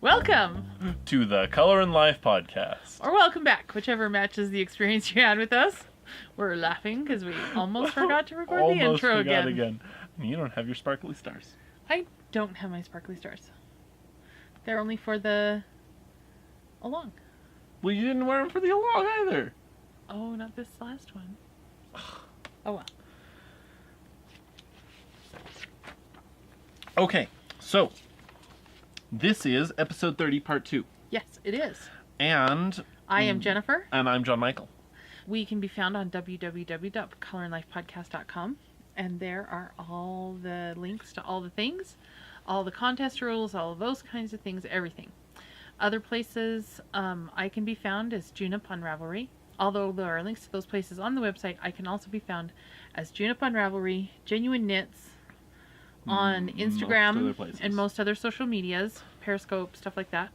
Welcome to the Color and Life podcast. or welcome back, whichever matches the experience you had with us. We're laughing because we almost forgot to record the intro again. You don't have your sparkly stars. I don't have my sparkly stars. They're only for the along. Well, you didn't wear them for the along either. Oh, not this last one. Oh well. Okay, so this is episode 30, part 2. Yes, it is. And I am Jennifer. And I'm John Michael. We can be found on www.colorandlifepodcast.com, and there are all the links to all the things, all the contest rules, all of those kinds of things, everything. Other places I can be found as Junip on Ravelry. Although there are links to those places on the website, I can also be found as Junip on Ravelry, Genuine Knits, on Instagram and most other social medias, Periscope, stuff like that.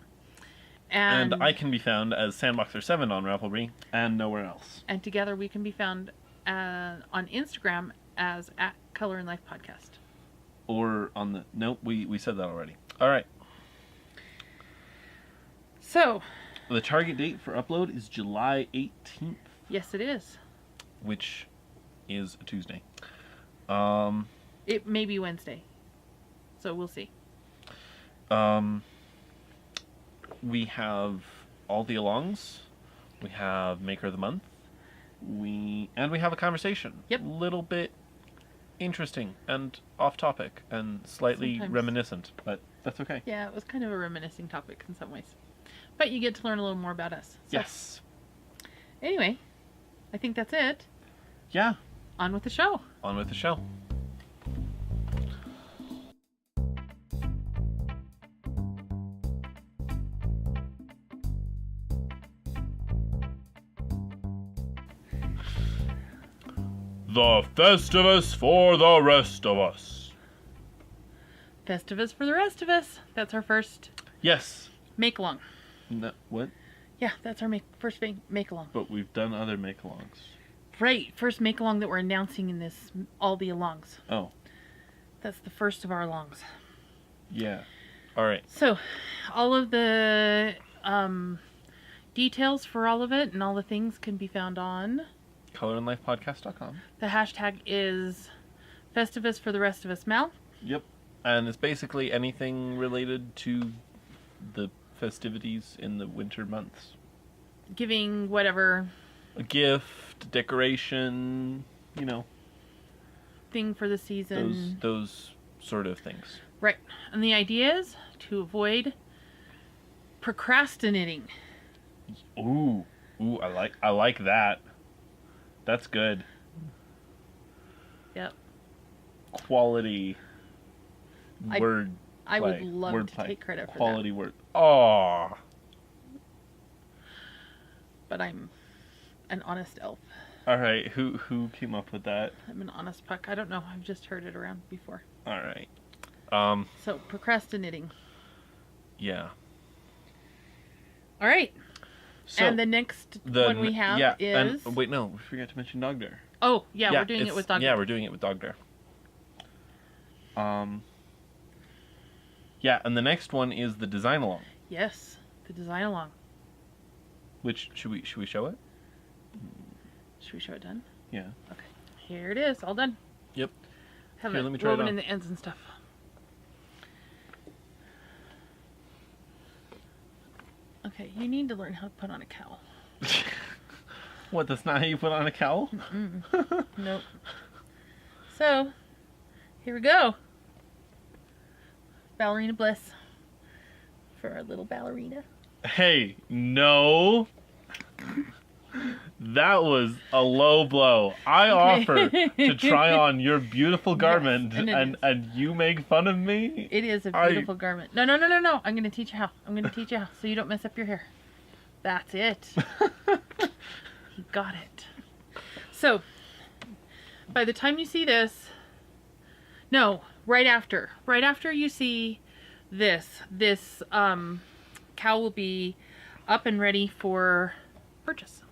And I can be found as Sandboxer7 on Ravelry and nowhere else. And together we can be found on Instagram as @Color and Life Podcast. Or on the... Nope, we said that already. All right. So... The target date for upload is July 18th. Yes, it is. Which is a Tuesday. It may be Wednesday. So we'll see. We have all the alongs. We have Maker of the Month. We have a conversation. Yep. A little bit interesting and off topic and slightly Sometimes. Reminiscent, but that's okay. Yeah, it was kind of a reminiscing topic in some ways. But you get to learn a little more about us. So. Yes. Anyway, I think that's it. Yeah. On with the show. On with the show. The Festivus for the rest of us. Festivus for the rest of us. That's our first Yes. make-along. No, what? Yeah, that's our first make-along. But we've done other make-alongs. Right, first make-along that we're announcing in this, all the alongs. Oh. That's the first of our alongs. Yeah. All right. So, all of the details for all of it and all the things can be found on... colorandlifepodcast.com. The hashtag is Festivus for the rest of us, Mal. Yep. And it's basically anything related to the festivities in the winter months. Giving whatever... A gift, decoration, you know. Thing for the season. Those sort of things. Right. And the idea is to avoid procrastinating. Ooh, I like that. That's good. Yep. Quality word. I would love to take credit for that. Quality word. Aww. But I'm an honest elf. All right. Who came up with that? I'm an honest puck. I don't know. I've just heard it around before. All right. So procrastinating. Yeah. All right. So and the next one we have is... And, wait, no. We forgot to mention Dog Dare. Oh, yeah. We're doing it with Dog Dare. Yeah, we're doing it with Dog Dare. Yeah, and the next one is the design along. Yes, the design along. Which should we show it? Should we show it done? Yeah. Okay. Here it is, all done. Yep. Have Here, it let me try it woven on. in the ends and stuff. Okay, you need to learn how to put on a cowl. What? That's not how you put on a cowl? Nope. So, here we go. Ballerina bliss for our little ballerina. Hey, no. That was a low blow. I offered to try on your beautiful garment, yes, and you make fun of me? It is a beautiful garment. No. I'm going to teach you how. I'm going to teach you how so you don't mess up your hair. That's it. You got it. So, by the time you see this... No, right after you see this cowl will be up and ready for purchase.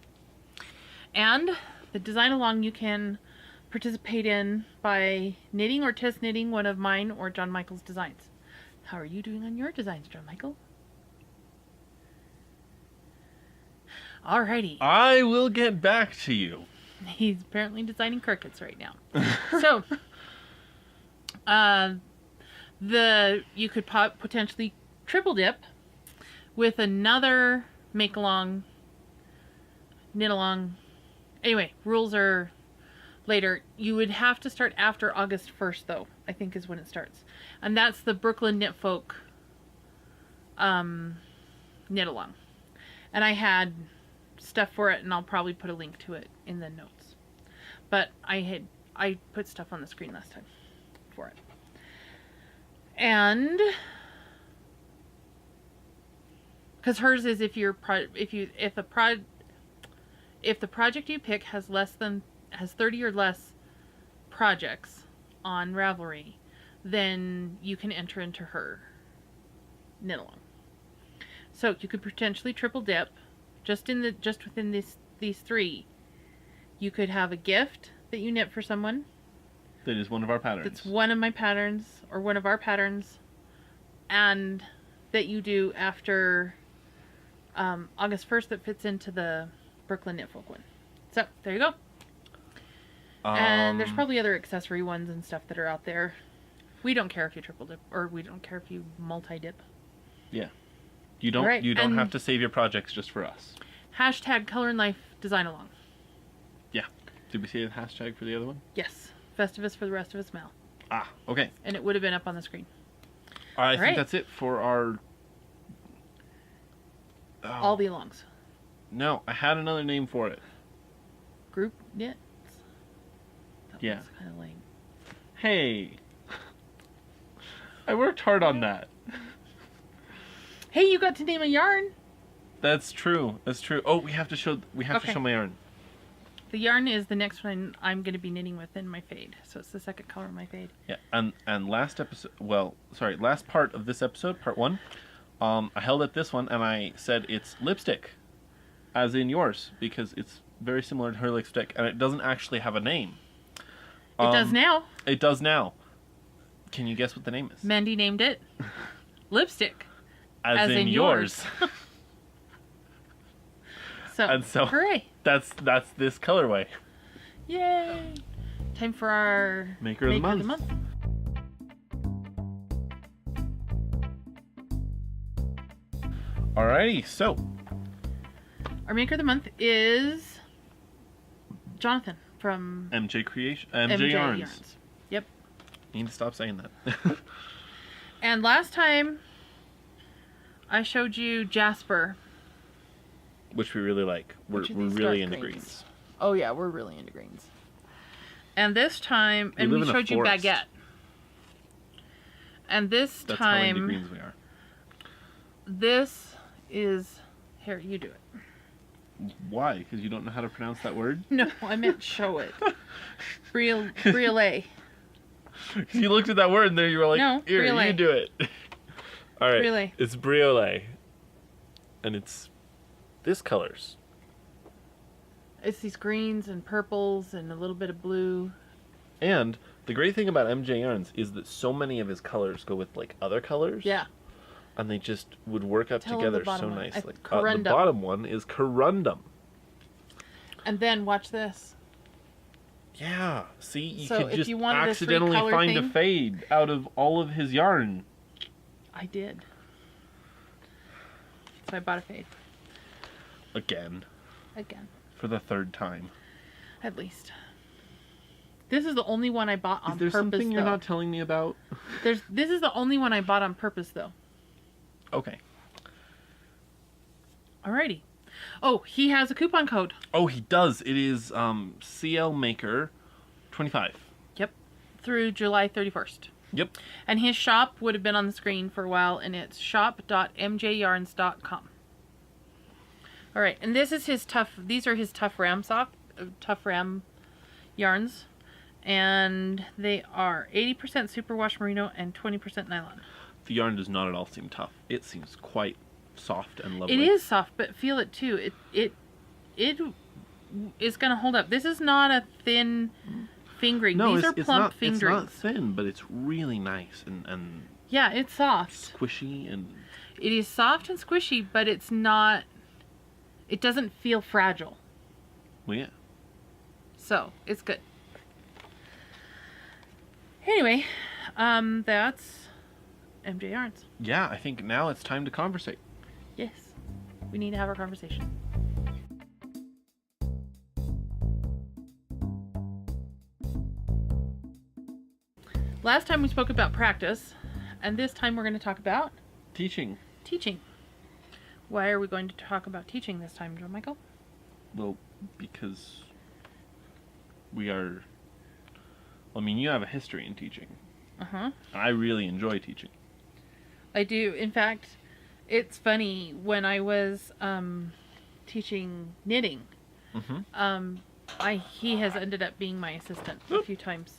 And the design along you can participate in by knitting or test knitting one of mine or John Michael's designs. How are you doing on your designs, John Michael? Alrighty. I will get back to you. He's apparently designing crickets right now. So, you could potentially triple dip with another make along, knit along. Anyway, rules are later. You would have to start after August 1st, though, I think is when it starts. And that's the Brooklyn Knit Folk knit along. And I had stuff for it, and I'll probably put a link to it in the notes. But I put stuff on the screen last time for it. And because hers is if the project you pick has 30 or less projects on Ravelry, then you can enter into her knit along. So you could potentially triple dip just within these three. You could have a gift that you knit for someone. That is one of our patterns. That's one of my patterns, or one of our patterns, and that you do after August 1st that fits into the Brooklyn Knit Folk one. So, there you go. And there's probably other accessory ones and stuff that are out there. We don't care if you triple dip, or we don't care if you multi-dip. Yeah. You don't have to save your projects just for us. Hashtag Color and Life Design Along. Yeah. Did we say the hashtag for the other one? Yes. Festivus for the rest of us Mal. Ah, okay. And it would have been up on the screen. I think that's it for our... All the alongs. No, I had another name for it. Group knits? That Yeah. was kind of lame. Hey. I worked hard on that. Hey, you got to name a yarn. That's true. That's true. Oh, we have to show my yarn. The yarn is the next one I'm going to be knitting with in my fade. So it's the second color of my fade. Yeah, and last part of this episode, part 1, I held up this one and I said it's lipstick, as in yours, because it's very similar to her lipstick, and it doesn't actually have a name. It does now. It does now. Can you guess what the name is? Mandy named it lipstick. As in yours. So, hooray. That's this colorway. Yay! Time for our Maker of the Month. Alrighty, so our Maker of the Month is Jonathan from MJ Yarns. Yep. You need to stop saying that. And last time I showed you Jasper, which we really like. We're really into greens. Oh yeah, we're really into greens. And this time, we showed you Baguette. And this That's time, how into greens we are. This is, here, you do it. Why? Because you don't know how to pronounce that word? No, I meant show it. Briolet. You looked at that word and there you were like, no, here, briolet. You do it. All right, Briolet. It's briolet. And it's this colors. It's these greens and purples and a little bit of blue. And the great thing about MJ Yarns is that so many of his colors go with like other colors. Yeah. And they just would work up together so nicely. Corundum. The bottom one is corundum. And then watch this. Yeah. See, you So could if just you wanted a accidentally three-color find thing- a fade out of all of his yarn. I did. So I bought a fade. Again. For the third time. At least. This is the only one I bought on Is there purpose, something you're though. not telling me about? This is the only one I bought on purpose, though. Okay. Alrighty. Oh, he has a coupon code. Oh, he does. It is CL Maker 25. Yep. Through July 31st. Yep. And his shop would have been on the screen for a while, and it's shop.mjyarns.com. All right, and this is these are his tough ram yarns, and they are 80% superwash merino and 20% nylon. The yarn does not at all seem tough. It seems quite soft and lovely. It is soft, but feel it too. It is going to hold up. This is not a thin fingering. No, These are plump fingerings. It's not thin, but it's really nice and yeah, it's soft. Squishy and... It is soft and squishy, but it's not It doesn't feel fragile. Well, yeah. So, it's good. Anyway, that's MJ Arns. Yeah, I think now it's time to conversate. Yes. We need to have our conversation. Last time we spoke about practice, and this time we're going to talk about Teaching. teaching. Why are we going to talk about teaching this time, John Michael? Well, because we are... I mean, you have a history in teaching. Uh-huh. I really enjoy teaching. I do. In fact, it's funny, when I was teaching knitting, he has ended up being my assistant a few times.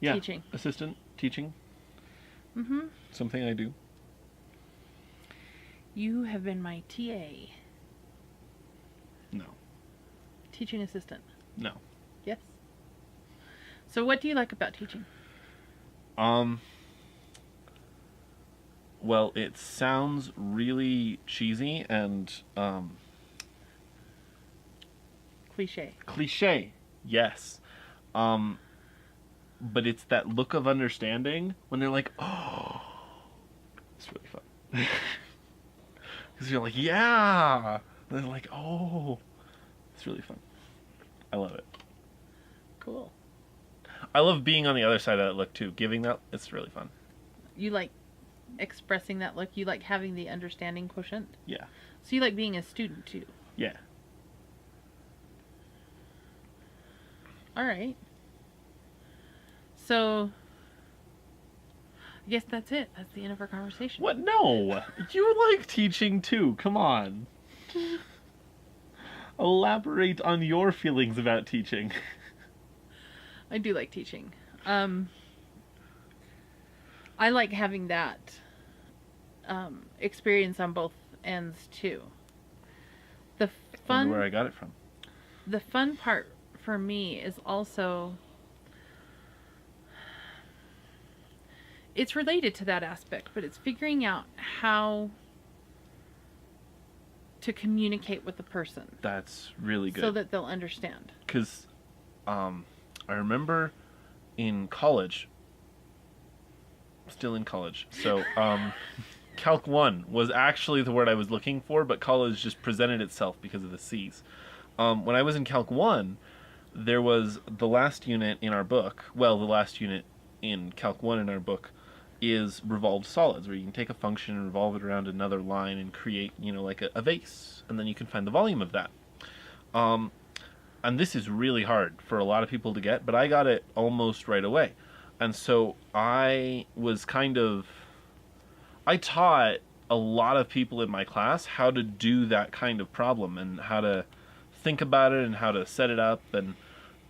Yeah. Teaching. Assistant, teaching. Mm-hmm. Something I do. You have been my TA. No. Teaching assistant. No. Yes. So what do you like about teaching? Well, it sounds really cheesy and Cliche. Yes. But it's that look of understanding when they're like, oh, it's really fun. Because you're like, yeah. And they're like, oh, it's really fun. I love it. Cool. I love being on the other side of that look too. Giving that, it's really fun. You like expressing that look? You like having the understanding quotient? Yeah. So you like being a student too? Yeah. All right. So, I guess that's it. That's the end of our conversation. What? No. You like teaching too. Come on. Elaborate on your feelings about teaching. I do like teaching. I like having that experience on both ends too. The I wonder where I got it from. The fun part for me is also, it's related to that aspect, but it's figuring out how to communicate with the person. That's really good. So that they'll understand. Because I remember in college, still in college, so Calc 1 was actually the word I was looking for, but college just presented itself because of the C's. When I was in Calc 1, there was the last unit in our book, well, the last unit in Calc 1 in our book is revolved solids, where you can take a function and revolve it around another line and create, like a vase, and then you can find the volume of that. And this is really hard for a lot of people to get, but I got it almost right away. And so I taught a lot of people in my class how to do that kind of problem and how to think about it and how to set it up,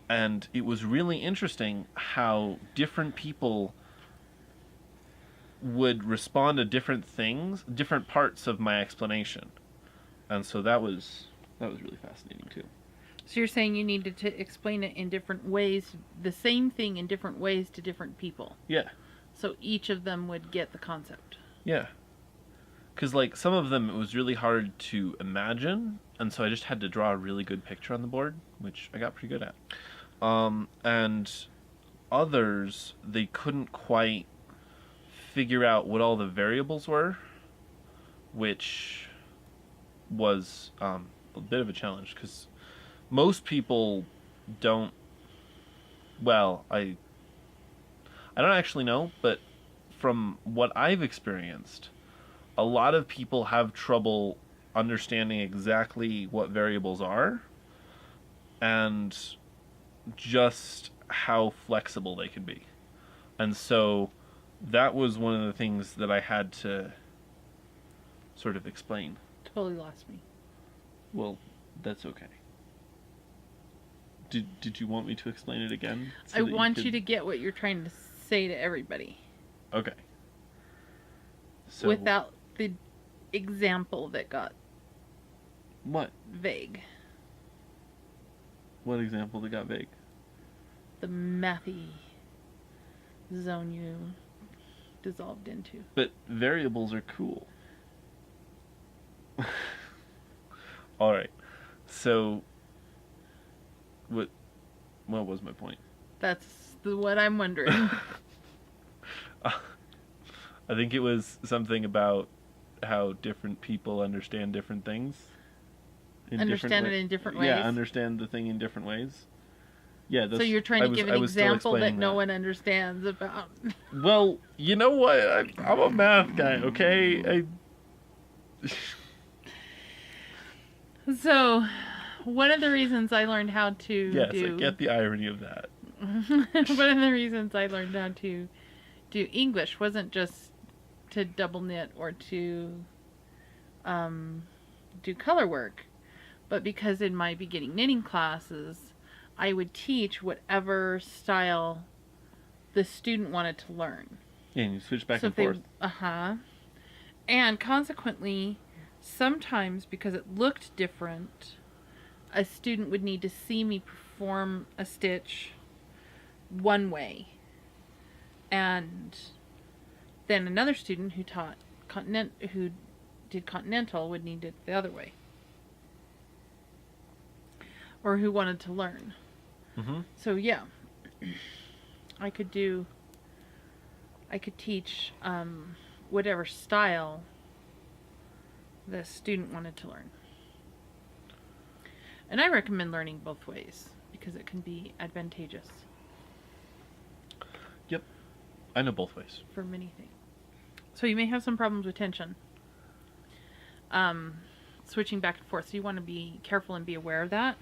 and it was really interesting how different people would respond to different things, different parts of my explanation. And so that was really fascinating too. So you're saying you needed to explain it in different ways, the same thing in different ways to different people. Yeah. So each of them would get the concept. Yeah. Because, some of them, it was really hard to imagine, and so I just had to draw a really good picture on the board, which I got pretty good at. And others, they couldn't quite figure out what all the variables were, which was a bit of a challenge, because most people don't... Well, I don't actually know, but from what I've experienced, a lot of people have trouble understanding exactly what variables are and just how flexible they can be. And so that was one of the things that I had to sort of explain. Totally lost me. Well, that's okay. Did you want me to explain it again? I want you to get what you're trying to say to everybody. Okay. So, without the example that got what? Vague. What example that got vague? The mathy zone you dissolved into. But variables are cool. All right. So, what was my point? What I'm wondering. I think it was something about how different people understand different things. Understand it in different ways? Yeah, understand the thing in different ways. Yeah, So you're trying to give an example that no one understands about. Well, you know what? I'm a math guy, okay? So, one of the reasons I learned how to Yes, I get the irony of that. One of the reasons I learned how to do English wasn't just to double knit or to do color work, but because in my beginning knitting classes, I would teach whatever style the student wanted to learn. Yeah, and you switch back and forth. And consequently, sometimes because it looked different, a student would need to see me perform a stitch one way, and then another student who did continental would need it the other way, or who wanted to learn. Mm-hmm. So yeah, I could teach whatever style the student wanted to learn. And I recommend learning both ways because it can be advantageous. Yep. I know both ways. For many things. So you may have some problems with tension. Switching back and forth. So you want to be careful and be aware of that.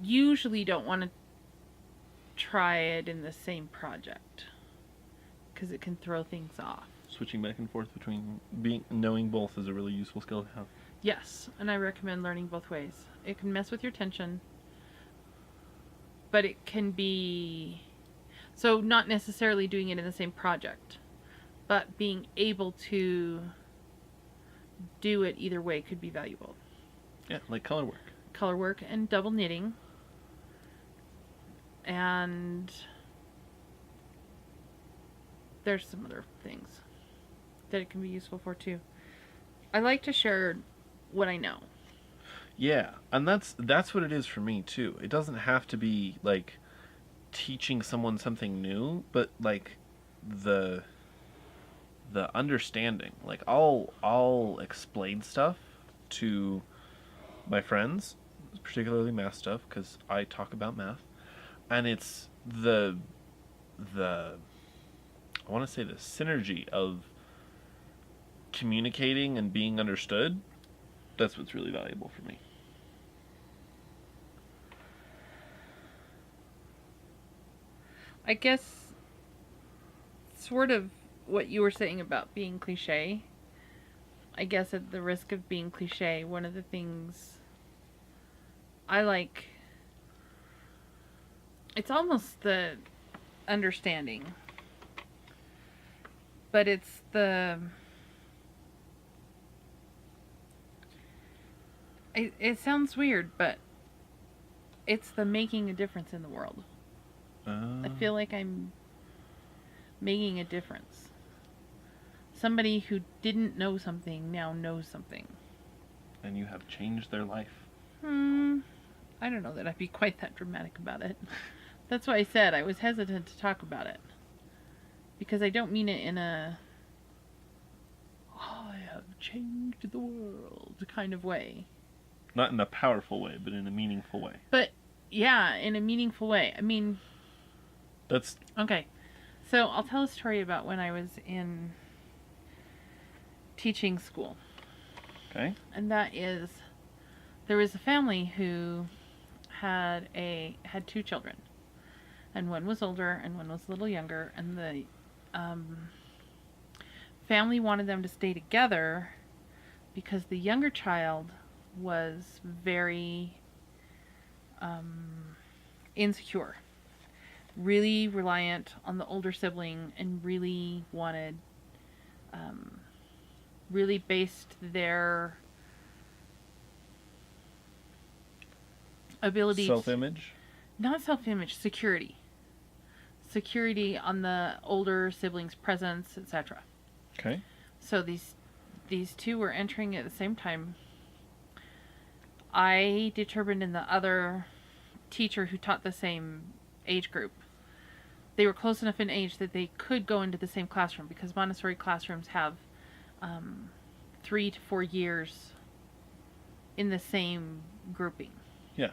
Usually don't want to try it in the same project because it can throw things off. Switching back and forth between knowing both is a really useful skill to have. Yes, and I recommend learning both ways. It can mess with your tension, but it can be... So not necessarily doing it in the same project, but being able to do it either way could be valuable. Yeah, like color work. Color work and double knitting. And there's some other things that it can be useful for too. I like to share what I know. Yeah, and that's what it is for me too. It doesn't have to be like teaching someone something new, but like the understanding. Like I'll explain stuff to my friends, particularly math stuff, because I talk about math, and it's the I want to say the synergy of communicating and being understood. That's what's really valuable for me. I guess sort of what you were saying about being cliche. I guess at the risk of being cliche, one of the things I like, it's almost the understanding, but it's it sounds weird, but it's the making a difference in the world. I feel like I'm making a difference. Somebody who didn't know something now knows something. And you have changed their life. I don't know that I'd be quite that dramatic about it. That's why I said I was hesitant to talk about it. Because I don't mean it in a I have changed the world kind of way. Not in a powerful way, but in a meaningful way. But, yeah, in a meaningful way. I mean... That's... Okay. So, I'll tell a story about when I was in teaching school. Okay. And that is, there was a family who had two children. And one was older and one was a little younger. And the family wanted them to stay together because the younger child was very insecure, really reliant on the older sibling, and really wanted, really based their ability self-image? Not self-image, security on the older sibling's presence, etc. Okay. So these two were entering at the same time. I determined in the other teacher who taught the same age group, they were close enough in age that they could go into the same classroom, because Montessori classrooms have 3 to 4 years in the same grouping. Yeah.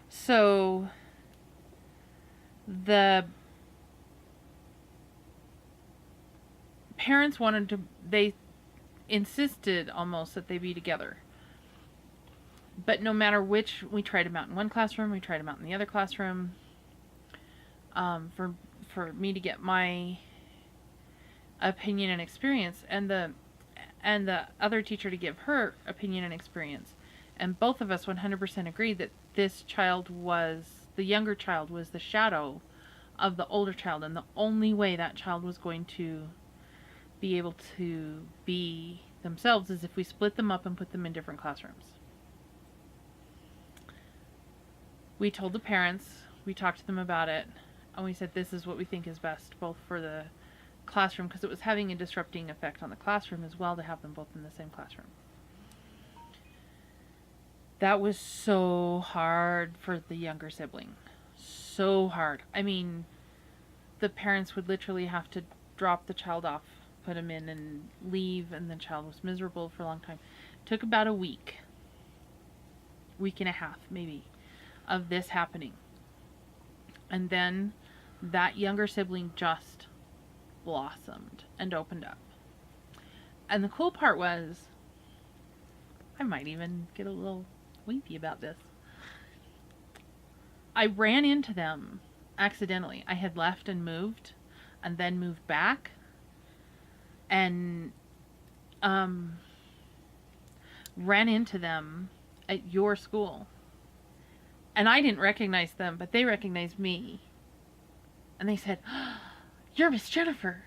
So the parents they insisted almost that they be together. But no matter which, we tried them out in one classroom, we tried them out in the other classroom. For me to get my opinion and experience, and the other teacher to give her opinion and experience, and both of us 100% agreed that the younger child was the shadow of the older child, and the only way that child was going to be able to be themselves is if we split them up and put them in different classrooms. We told the parents, we talked to them about it, and we said this is what we think is best, both for the classroom, because it was having a disrupting effect on the classroom as well to have them both in the same classroom. That was so hard for the younger sibling. So hard. I mean, the parents would literally have to drop the child off, put him in, and leave, and the child was miserable for a long time. It took about a week and a half maybe, of this happening. And then that younger sibling just blossomed and opened up. And the cool part was, I might even get a little weepy about this, I ran into them accidentally. I had left and moved, and then moved back, and ran into them at your school. And I didn't recognize them, but they recognized me. And they said, "You're Miss Jennifer."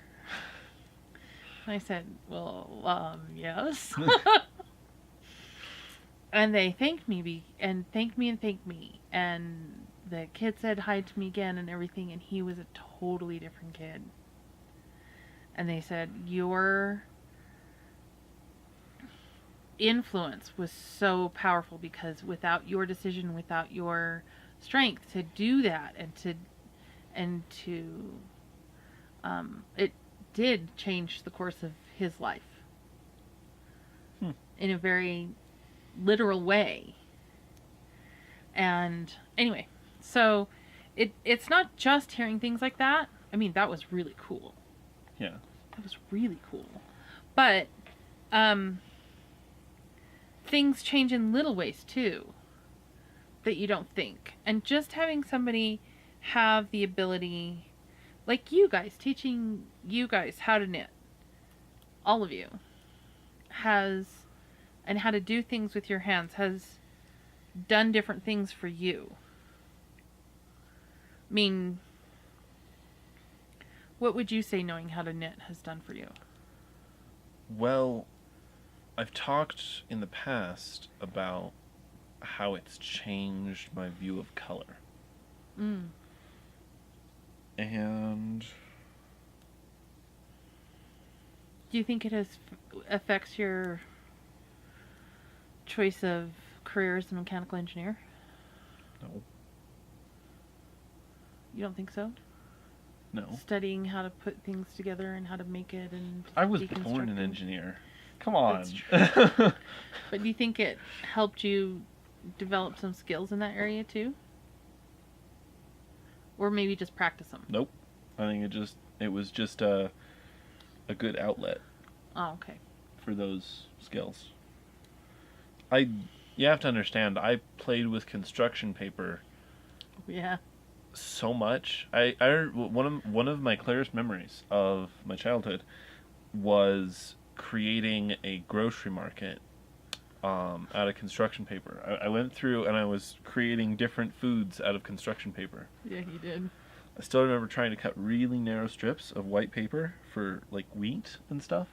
And I said, "Well, yes." And they thanked me, and thanked me. And the kid said hi to me again and everything, and he was a totally different kid. And they said, "Your influence was so powerful, because without your decision, without your strength to do that, and to it did change the course of his life in a very literal way." And anyway, so it's not just hearing things like that. I mean, that was really cool. Yeah. That was really cool. But things change in little ways too that you don't think. And just having somebody have the ability, like you guys, teaching you guys how to knit, all of you, and how to do things with your hands, has done different things for you. I mean, what would you say knowing how to knit has done for you? Well, I've talked in the past about how it's changed my view of color. And do you think it affects your choice of career as a mechanical engineer? no. You don't think so? No. Studying how to put things together and how to make it and I was born an deconstructing? engineer. Come on. That's true. But do you think it helped you develop some skills in that area too? Or maybe just practice them? Nope. I think it was just a good outlet Oh, okay. for those skills. You have to understand, I played with construction paper Yeah. so much. One of my clearest memories of my childhood was creating a grocery market out of construction paper. I went through and I was creating different foods out of construction paper. Yeah, you did. I still remember trying to cut really narrow strips of white paper for like wheat and stuff,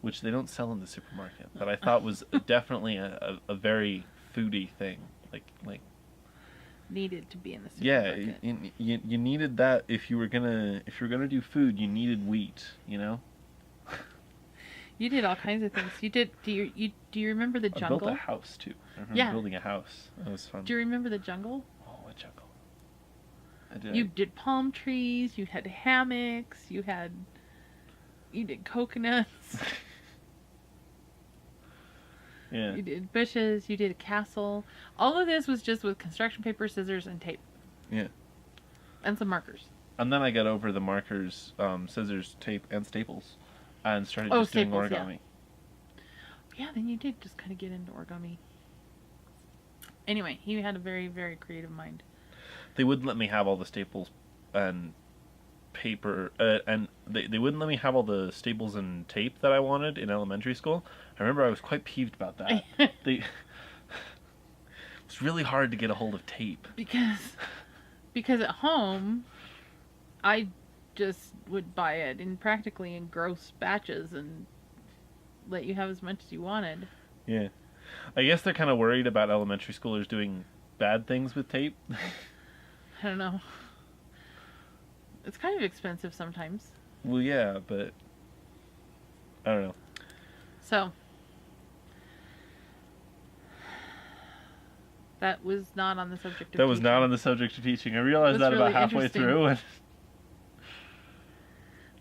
which they don't sell in the supermarket, but I thought was definitely a very foodie thing. Like Needed to be in the yeah, supermarket. you needed that if you were gonna do food. You needed wheat, you know. You did all kinds of things. You did. Do you remember the I jungle? built a house too. I remember Yeah. building a house. That was fun. Do you remember the jungle? Oh, what jungle? I did. You did palm trees. You had hammocks. You did coconuts. Yeah. You did bushes. You did a castle. All of this was just with construction paper, scissors, and tape. Yeah. And some markers. And then I got over the markers, scissors, tape, and staples, and started Oh, just doing staples, origami. Yeah, then you did just kind of get into origami. Anyway, he had a very, very creative mind. They wouldn't let me have all the staples and paper, and they wouldn't let me have all the staples and tape that I wanted in elementary school. I remember I was quite peeved about that. It was really hard to get a hold of tape. Because at home, I just would buy it practically in gross batches and let you have as much as you wanted. Yeah. I guess they're kind of worried about elementary schoolers doing bad things with tape. I don't know. It's kind of expensive sometimes. Well, yeah, but I don't know. So, that was not on the subject of That was teaching. not on the subject of teaching. I realized that really about halfway interesting. through. And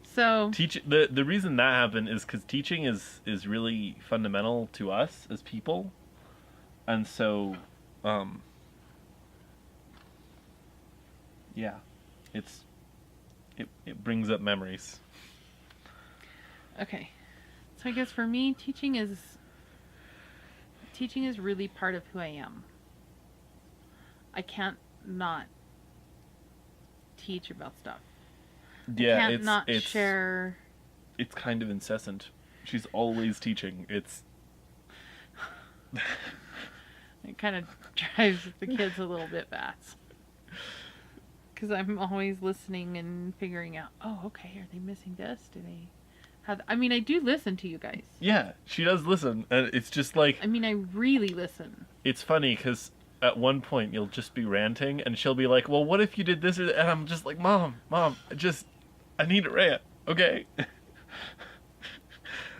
So, the reason that happened is because teaching is really fundamental to us as people, and so, yeah, it brings up memories. okay. So I guess for me, teaching is really part of who I am. I can't not teach about stuff. Yeah, I can't not it's share. It's kind of incessant. She's always teaching. It's It kind of drives the kids a little bit bats. Because I'm always listening and figuring out, oh, okay, are they missing this? Do they have... I mean, I do listen to you guys. yeah, she does listen, and it's just like I mean, I really listen. it's funny because at one point you'll just be ranting, and she'll be like, "Well, what if you did this?" And I'm just like, "Mom, I need to rant, okay?"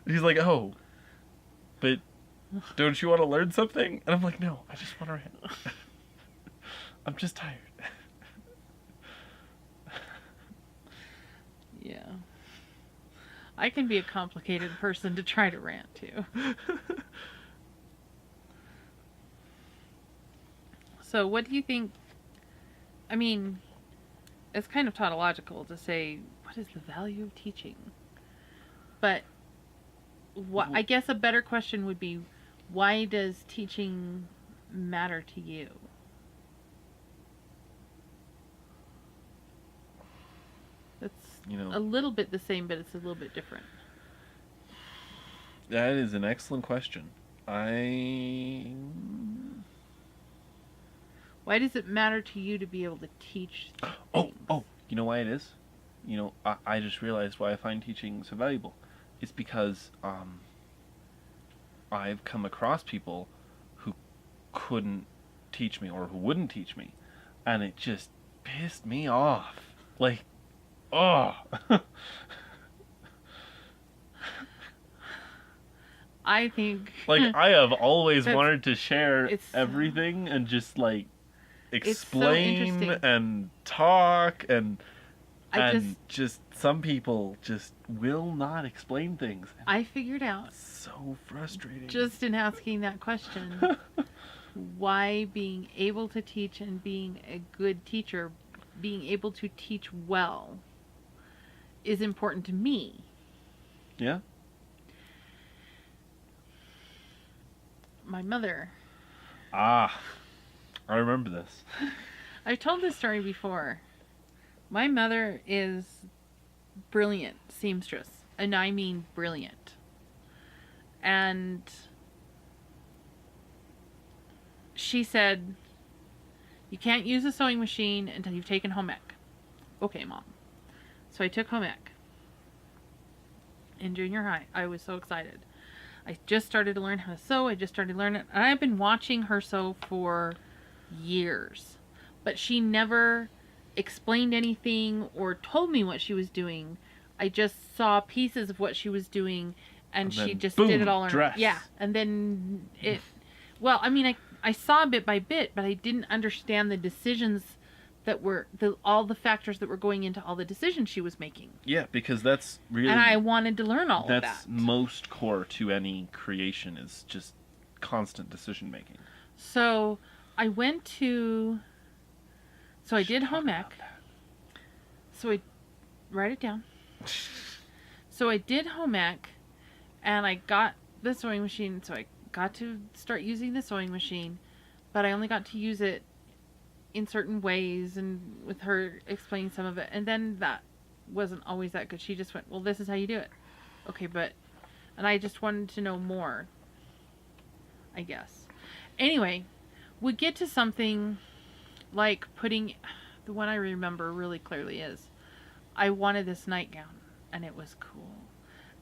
He's like, "Oh, but don't you want to learn something?" And I'm like, "No, I just want to rant. I'm just tired." Yeah. I can be a complicated person to try to rant to. So what do you think... I mean, it's kind of tautological to say, what is the value of teaching? But I guess a better question would be, why does teaching matter to you? That's a little bit the same, but it's a little bit different. That is an excellent question. Why does it matter to you to be able to teach things? Oh, you know why it is? I just realized why I find teaching so valuable. It's because I've come across people who couldn't teach me or who wouldn't teach me, and it just pissed me off. Like, oh. I think... Like, I have always wanted to share it's- everything and just, like, so explain interesting. and talk and I just some people just will not explain things. I figured out, It's so frustrating. just in asking that question, why being able to teach and being a good teacher, being able to teach well, is important to me. Yeah? My mother... Ah, I remember this. I've told this story before. My mother is brilliant seamstress, and I mean brilliant. And she said, you can't use a sewing machine until you've taken home ec. Okay, Mom. So I took home ec in junior high. I was so excited. I just started to learn how to sew. I just started learning, and I've been watching her sew for years. But she never explained anything or told me what she was doing. I just saw pieces of what she was doing, and And she then, just boom, did it all. dress. Yeah, and then it. Well, I mean, I saw bit by bit, but I didn't understand the decisions that were all the factors that were going into all the decisions she was making. Yeah, because that's really... And I wanted to learn all of that. That's most core to any creation, is just constant decision making. So I went to... So I did home ec. So I... Write it down. So I did home ec, and I got the sewing machine, so I got to start using the sewing machine, but I only got to use it in certain ways and with her explaining some of it, and then that wasn't always that good. She just went, well, this is how you do it. Okay, and I just wanted to know more, I guess. Anyway, we get to something like putting, the one I remember really clearly is, I wanted this nightgown, and it was cool.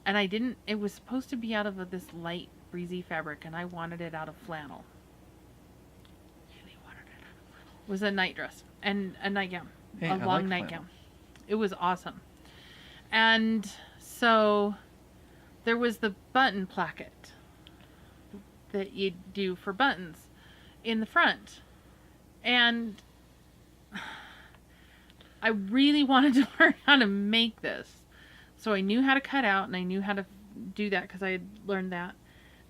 And it was supposed to be out of this light, breezy fabric, and I wanted it out of flannel. Was a night dress and a nightgown, a long nightgown. It was awesome. And so there was the button placket that you do for buttons in the front. And I really wanted to learn how to make this. So I knew how to cut out, and I knew how to do that because I had learned that.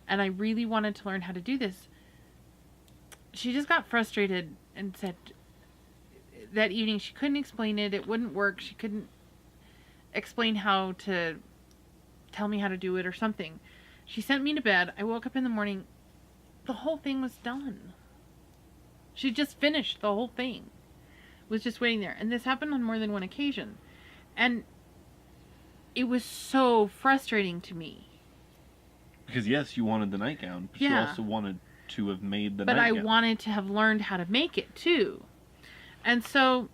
And I really wanted to learn how to do this. She just got frustrated and said that evening she couldn't explain it. It wouldn't work. She couldn't explain how to tell me how to do it or something. She sent me to bed. I woke up in the morning. The whole thing was done. She just finished the whole thing. Was just waiting there. And this happened on more than one occasion. And it was so frustrating to me. Because yes, you wanted the nightgown, but you also wanted to have made the nightgown. But I wanted to have learned how to make it too. And so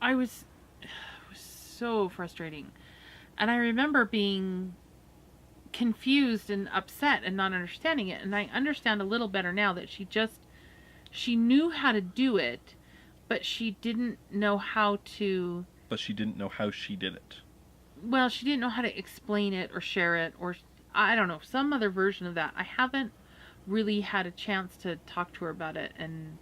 it was so frustrating. And I remember being confused and upset and not understanding it. And I understand a little better now that she knew how to do it, but she didn't know how to... But she didn't know how she did it. Well, she didn't know how to explain it or share it, or I don't know, some other version of that. I haven't really had a chance to talk to her about it, and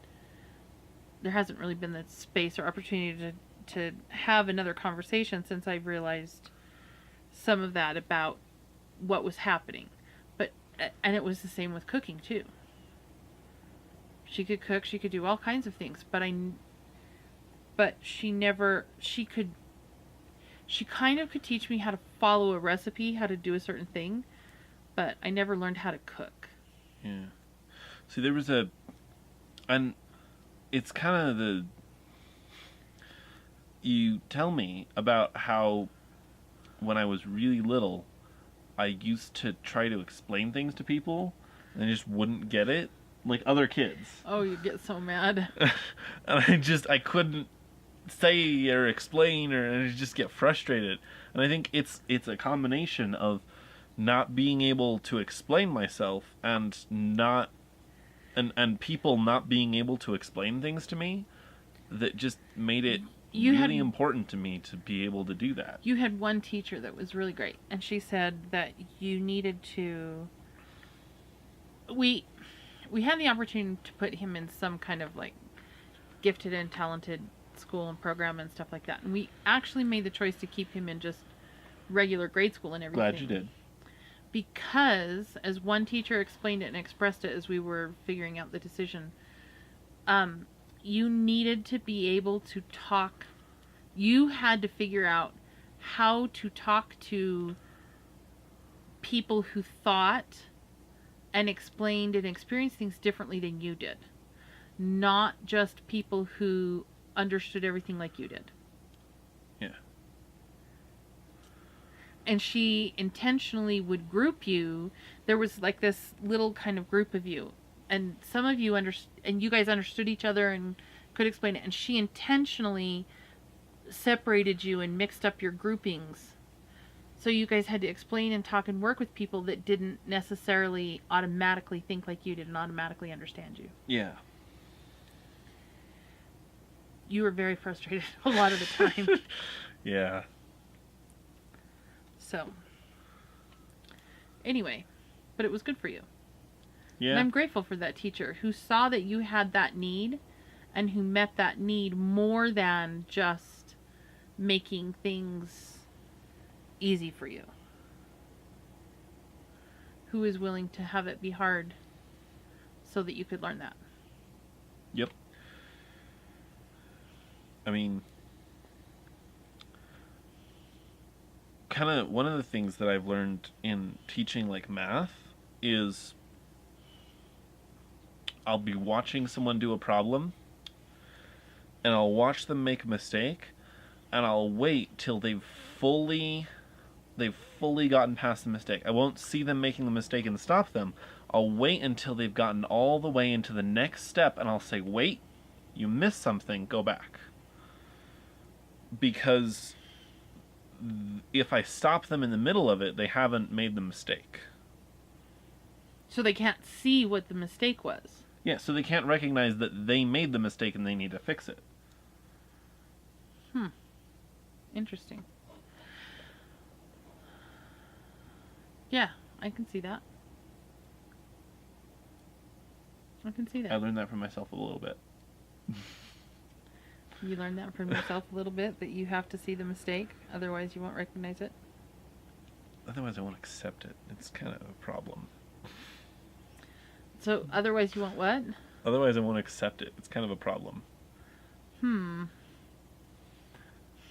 there hasn't really been the space or opportunity to have another conversation since I've realized some of that about what was happening. And it was the same with cooking too. She could cook, she could do all kinds of things, but she kind of could teach me how to follow a recipe, how to do a certain thing, but I never learned how to cook. Yeah. See, there was and it's kind of you tell me about how when I was really little, I used to try to explain things to people, and I just wouldn't get it, like other kids. Oh, you get so mad. And I couldn't say or explain, and I just get frustrated. And I think it's a combination of not being able to explain myself and people not being able to explain things to me that just made it really important to me to be able to do that. You had one teacher that was really great, and she said that you needed to... We had the opportunity to put him in some kind of like gifted and talented school and program and stuff like that. And we actually made the choice to keep him in just regular grade school and everything. Glad you did. Because, as one teacher explained it and expressed it as we were figuring out the decision, you needed to be able to talk. You had to figure out how to talk to people who thought and explained and experienced things differently than you did. Not just people who understood everything like you did. Yeah. And she intentionally would group you. There was like this little kind of group of you, and some of you and you guys understood each other and could explain it, and she intentionally separated you and mixed up your groupings, so you guys had to explain and talk and work with people that didn't necessarily automatically think like you did and automatically understand you. Yeah. You were very frustrated a lot of the time. Yeah. So. Anyway, but it was good for you. Yeah. And I'm grateful for that teacher who saw that you had that need and who met that need more than just making things easy for you. Who is willing to have it be hard so that you could learn that. Yep. I mean, kind of one of the things that I've learned in teaching like math is I'll be watching someone do a problem and I'll watch them make a mistake and I'll wait till they've fully gotten past the mistake. I won't see them making the mistake and stop them. I'll wait until they've gotten all the way into the next step and I'll say, "Wait, you missed something, go back." Because if I stop them in the middle of it, they haven't made the mistake. So they can't see what the mistake was. Yeah, so they can't recognize that they made the mistake and they need to fix it. Interesting. Yeah, I can see that. I can see I that. learned that from myself a little bit. You learned that from yourself a little bit, that you have to see the mistake, otherwise you won't recognize it. Otherwise I won't accept it. It's kind of a problem. So otherwise you won't what? Otherwise I won't accept it. It's kind of a problem.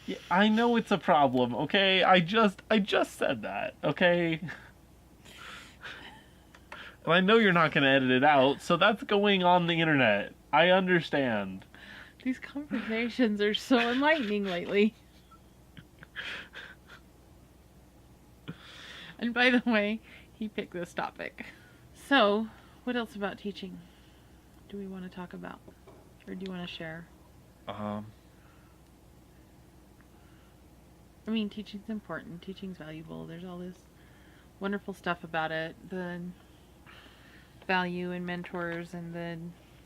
Yeah, I know it's a problem, okay? I just said that, okay? And I know you're not going to edit it out, so that's going on the internet. I understand. These conversations are so enlightening lately. And by the way, he picked this topic. So, what else about teaching do we want to talk about? Or do you want to share? I mean, teaching's important. Teaching's valuable. There's all this wonderful stuff about it. The value in mentors and the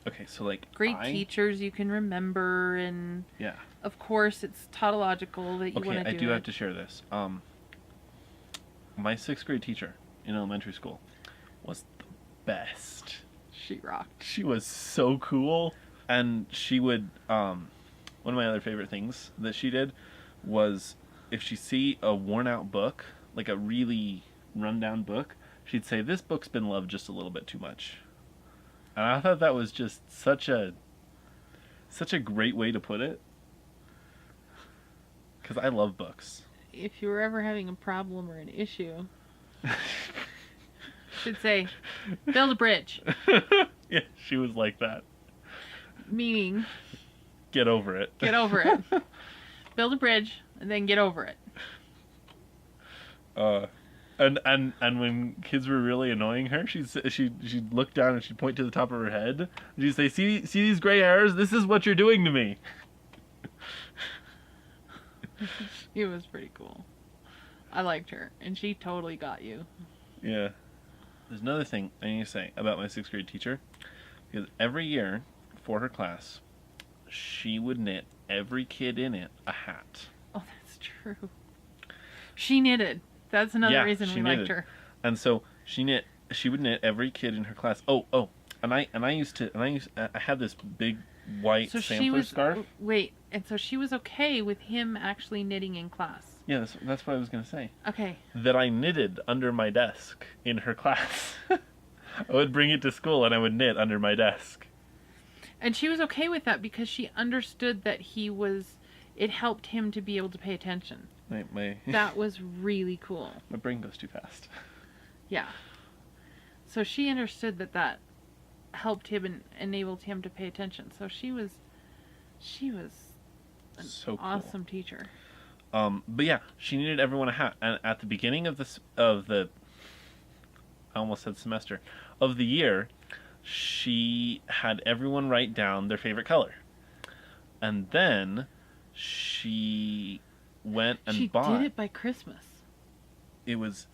okay, so like great teachers you can remember, and yeah, of course it's tautological that you want to do I do it. have to share this. My 6th grade teacher in elementary school was the best. She rocked. She was so cool, and she would one of my other favorite things that she did was if she see a worn out book, like a really rundown book, she'd say, "This book's been loved just a little bit too much." And I thought that was just such a great way to put it. Because I love books. If you were ever having a problem or an issue, should say, build a bridge. Yeah, she was like that. Meaning, get over it. Get over it. Build a bridge and then get over it. And when kids were really annoying her, she'd look down and she'd point to the top of her head. And she'd say, "See these gray hairs? This is what you're doing to me." It was pretty cool. I liked her, and she totally got you. Yeah. There's another thing I need to say about my 6th grade teacher, because every year for her class, she would knit every kid in it a hat. Oh, that's true. She knitted. That's another reason we liked her. And so she would knit every kid in her class. Oh, and I had this big white sampler scarf. Wait, and so she was okay with him actually knitting in class. Yeah, that's what I was gonna say. Okay. That I knitted under my desk in her class. I would bring it to school and I would knit under my desk. And she was okay with that because she understood that it helped him to be able to pay attention. That was really cool. My brain goes too fast. Yeah. So she understood that helped him and enabled him to pay attention. So she was an so cool. Awesome teacher. But yeah, she knitted everyone a hat. And at the beginning of the I almost said semester, of the year, she had everyone write down their favorite color. And then she went and bought... She did it by Christmas. It was...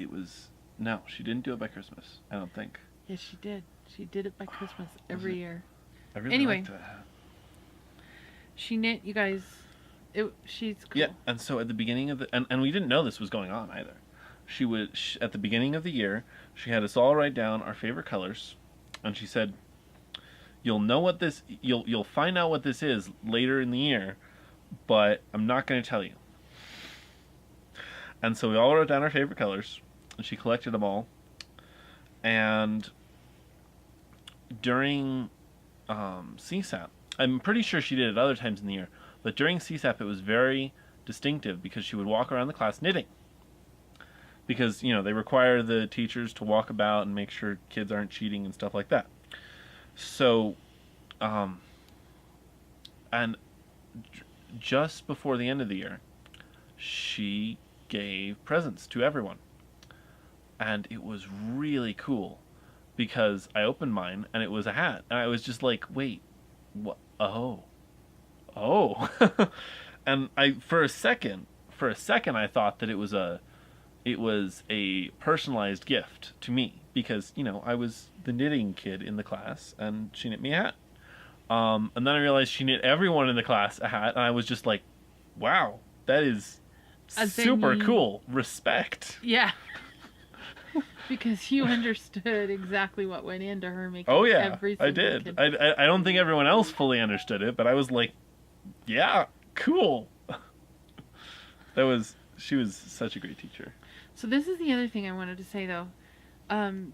No, she didn't do it by Christmas, I don't think. Yes, she did. She did it by Christmas every year. I really liked that. She knit, you guys... she's cool. Yeah, and so at the beginning of and we didn't know this was going on either. at the beginning of the year, she had us all write down our favorite colors, and she said, you'll find out what this is later in the year, but I'm not going to tell you. And so we all wrote down our favorite colors, and she collected them all. And during CSAP, I'm pretty sure she did it other times in the year, but during CSAP it was very distinctive because she would walk around the class knitting. Because, they require the teachers to walk about and make sure kids aren't cheating and stuff like that. So, and just before the end of the year, she gave presents to everyone. And it was really cool because I opened mine and it was a hat. And I was just like, wait, what? Oh. And for a second I thought that it was a personalized gift to me because, I was the knitting kid in the class and she knit me a hat. And then I realized she knit everyone in the class a hat, and I was just like, wow, that is super cool. Respect. Yeah. Because you understood exactly what went into her making every single I did. kid. I don't think everyone else fully understood it, but I was like, yeah, cool. She was such a great teacher. So this is the other thing I wanted to say, though,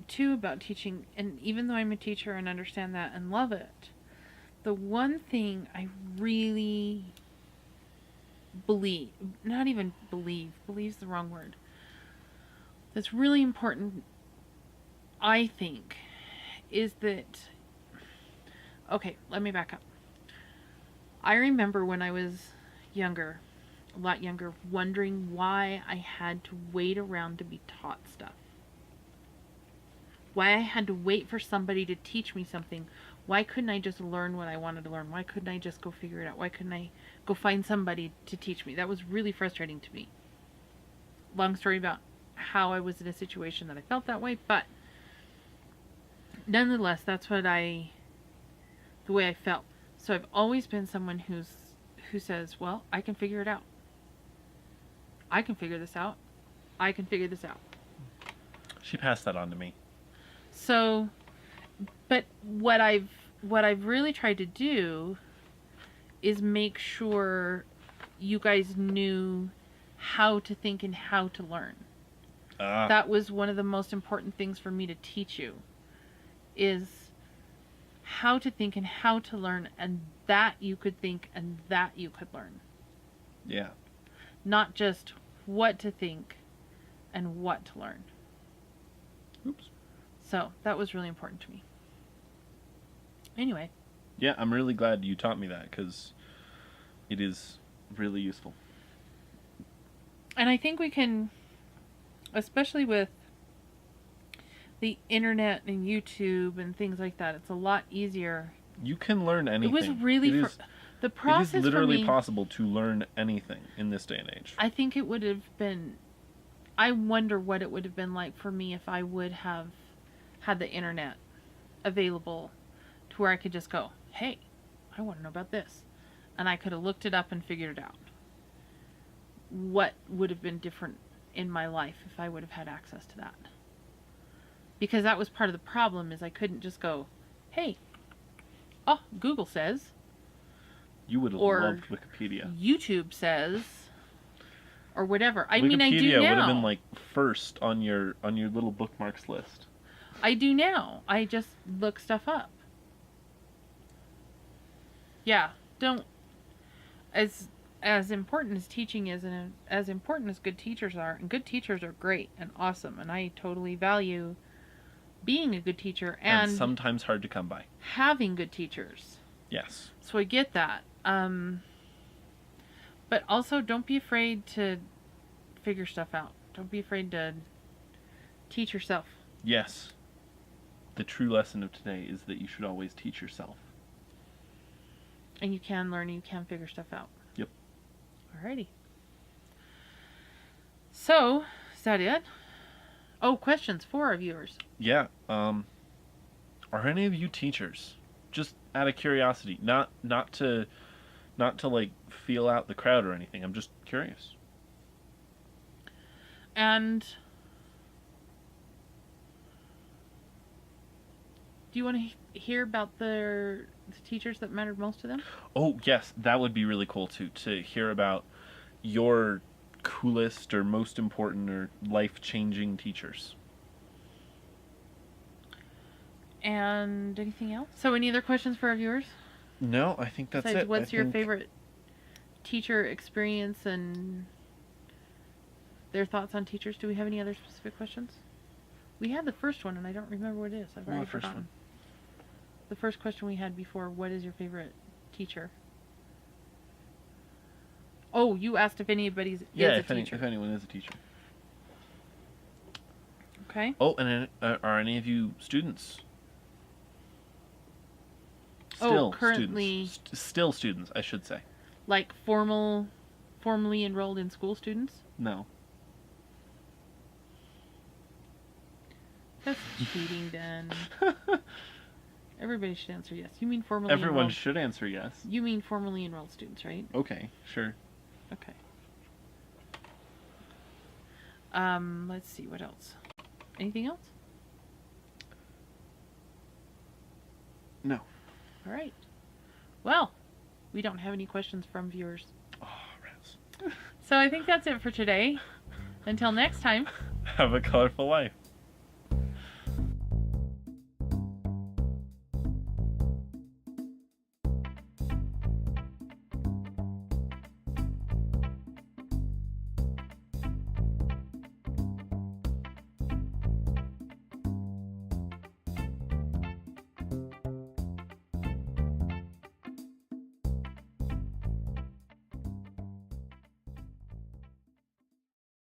too, about teaching. And even though I'm a teacher and understand that and love it, the one thing I really believe's the wrong word, that's really important, I think, is that, okay, let me back up. I remember when I was younger, a lot younger, wondering why I had to wait around to be taught stuff. Why I had to wait for somebody to teach me something. Why couldn't I just learn what I wanted to learn? Why couldn't I just go figure it out? Why couldn't I go find somebody to teach me? That was really frustrating to me. Long story about how I was in a situation that I felt that way, but nonetheless, that's the way I felt. So I've always been someone who says, well, I can figure it out. I can figure this out. I can figure this out. She passed that on to me. So, but what I've really tried to do is make sure you guys knew how to think and how to learn. That was one of the most important things for me to teach you, is how to think and how to learn, and that you could think and that you could learn. Yeah. Not just what to think and what to learn. Oops. So that was really important to me. Anyway. Yeah, I'm really glad you taught me that because it is really useful. And I think we can, especially with the internet and YouTube and things like that, it's a lot easier. You can learn anything. It was really the process. It is literally for me, possible to learn anything in this day and age. I think it would have been. I wonder what it would have been like for me if I would have had the internet available to where I could just go, hey, I want to know about this. And I could have looked it up and figured it out. What would have been different in my life if I would have had access to that? Because that was part of the problem, is I couldn't just go, hey, Google says. You would have loved Wikipedia. YouTube says. Or whatever. I do now. Wikipedia would have been like first on your little bookmarks list. I do now. I just look stuff up. Yeah, don't. As important as teaching is, and as important as good teachers are, and good teachers are great and awesome, and I totally value being a good teacher and sometimes hard to come by. Having good teachers. Yes. So I get that. But also, don't be afraid to figure stuff out. Don't be afraid to teach yourself. Yes. The true lesson of today is that you should always teach yourself. And you can learn and you can figure stuff out. Yep. Alrighty. So, is that it? Oh, questions for our viewers. Yeah. Are any of you teachers? Just out of curiosity. Not to like feel out the crowd or anything. I'm just curious. And Do you want to hear about the teachers that mattered most to them? Oh, yes, that would be really cool to hear about your coolest or most important or life-changing teachers. And anything else? So, any other questions for our viewers? No, I think that's Besides, it. what's your favorite teacher experience and their thoughts on teachers? Do we have any other specific questions? We had the first one, and I don't remember what it is. I've already forgotten. The first question we had before, what is your favorite teacher? Oh, you asked if anybody's is a teacher. If anyone is a teacher. Okay. Oh, and are any of you students? Currently still students, I should say. Like formally enrolled in school students? No. That's cheating then. Everybody should answer yes. You mean formally enrolled? Everyone should answer yes. You mean formally enrolled students, right? Okay, sure. Okay. Let's see, what else? Anything else? No. All right. Well, we don't have any questions from viewers. Oh, rats. So I think that's it for today. Until next time. Have a colorful life.